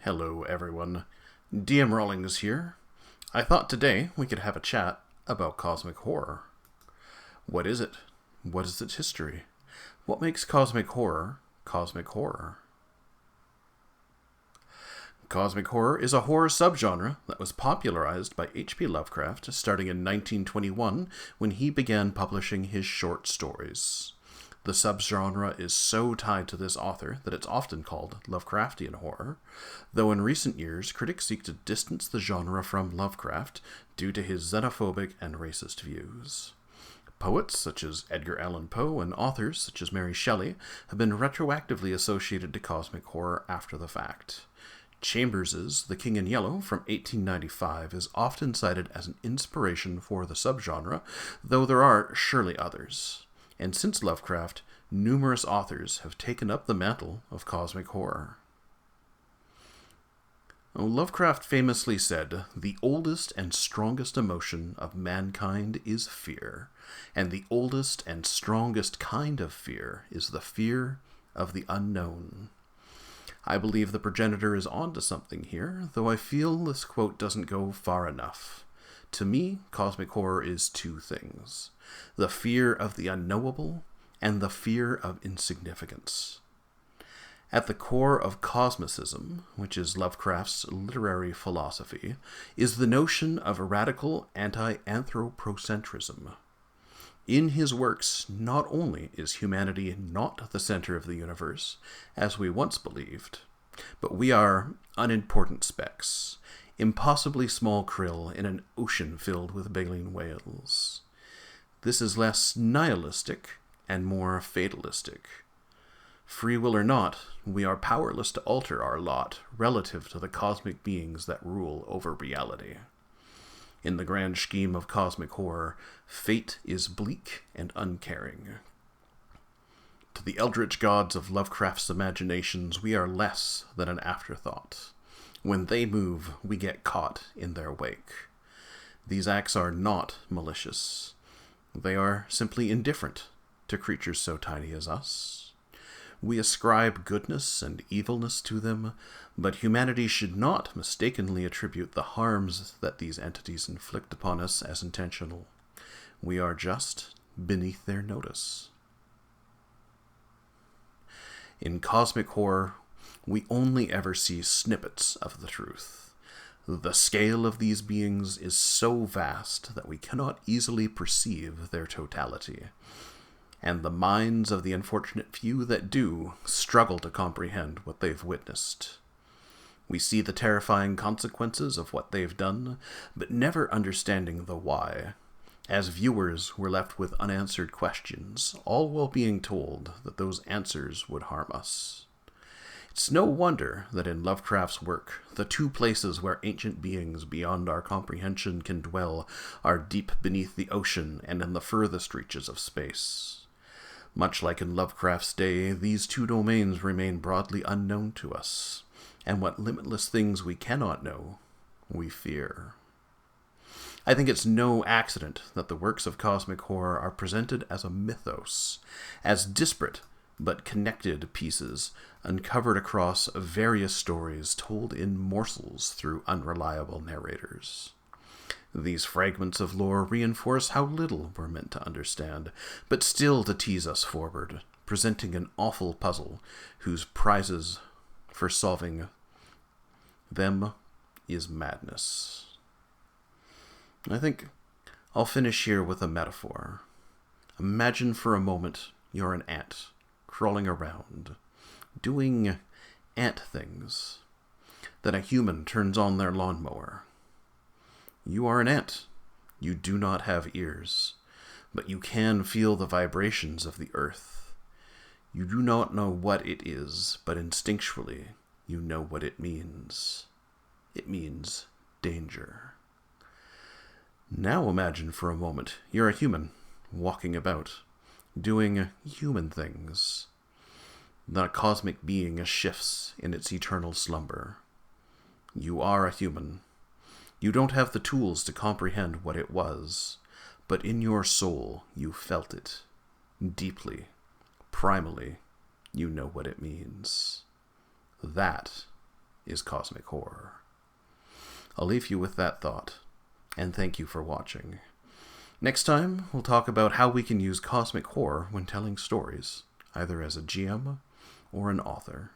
Hello, everyone. DM Rawlings here. I thought today we could have a chat about cosmic horror. What is it? What is its history? What makes cosmic horror cosmic horror? Cosmic horror is a horror subgenre that was popularized by H.P. Lovecraft starting in 1921 when he began publishing his short stories. The subgenre is so tied to this author that it's often called Lovecraftian horror, though in recent years critics seek to distance the genre from Lovecraft due to his xenophobic and racist views. Poets such as Edgar Allan Poe and authors such as Mary Shelley have been retroactively associated to cosmic horror after the fact. Chambers's The King in Yellow from 1895 is often cited as an inspiration for the subgenre, though there are surely others. And since Lovecraft, numerous authors have taken up the mantle of cosmic horror. Lovecraft famously said, "The oldest and strongest emotion of mankind is fear, and the oldest and strongest kind of fear is the fear of the unknown." I believe the progenitor is onto something here, though I feel this quote doesn't go far enough. To me, cosmic horror is two things: the fear of the unknowable and the fear of insignificance. At the core of cosmicism, which is Lovecraft's literary philosophy, is the notion of a radical anti-anthropocentrism. In his works, not only is humanity not the center of the universe, as we once believed, but we are unimportant specks, impossibly small krill in an ocean filled with baleen whales. This is less nihilistic and more fatalistic. Free will or not, we are powerless to alter our lot relative to the cosmic beings that rule over reality. In the grand scheme of cosmic horror, fate is bleak and uncaring. To the eldritch gods of Lovecraft's imaginations, we are less than an afterthought. When they move, we get caught in their wake. These acts are not malicious. They are simply indifferent to creatures so tiny as us. We ascribe goodness and evilness to them, but humanity should not mistakenly attribute the harms that these entities inflict upon us as intentional. We are just beneath their notice. In cosmic horror, we only ever see snippets of the truth. The scale of these beings is so vast that we cannot easily perceive their totality, and the minds of the unfortunate few that do struggle to comprehend what they've witnessed. We see the terrifying consequences of what they've done, but never understanding the why. As viewers, we're left with unanswered questions, all while being told that those answers would harm us. It's no wonder that in Lovecraft's work, the two places where ancient beings beyond our comprehension can dwell are deep beneath the ocean and in the furthest reaches of space. Much like in Lovecraft's day, these two domains remain broadly unknown to us, and what limitless things we cannot know, we fear. I think it's no accident that the works of cosmic horror are presented as a mythos, as disparate but connected pieces uncovered across various stories told in morsels through unreliable narrators. These fragments of lore reinforce how little we're meant to understand, but still to tease us forward, presenting an awful puzzle whose prizes for solving them is madness. I think I'll finish here with a metaphor. Imagine for a moment you're an ant crawling around, doing ant things. Then a human turns on their lawnmower. You are an ant. You do not have ears, but you can feel the vibrations of the earth. You do not know what it is, but instinctually you know what it means. It means danger. Now imagine for a moment you're a human, walking about, doing human things. The cosmic being shifts in its eternal slumber. You are a human. You don't have the tools to comprehend what it was, but in your soul you felt it. Deeply, primally, you know what it means. That is cosmic horror. I'll leave you with that thought, and thank you for watching. Next time, we'll talk about how we can use cosmic horror when telling stories, either as a GM or an author.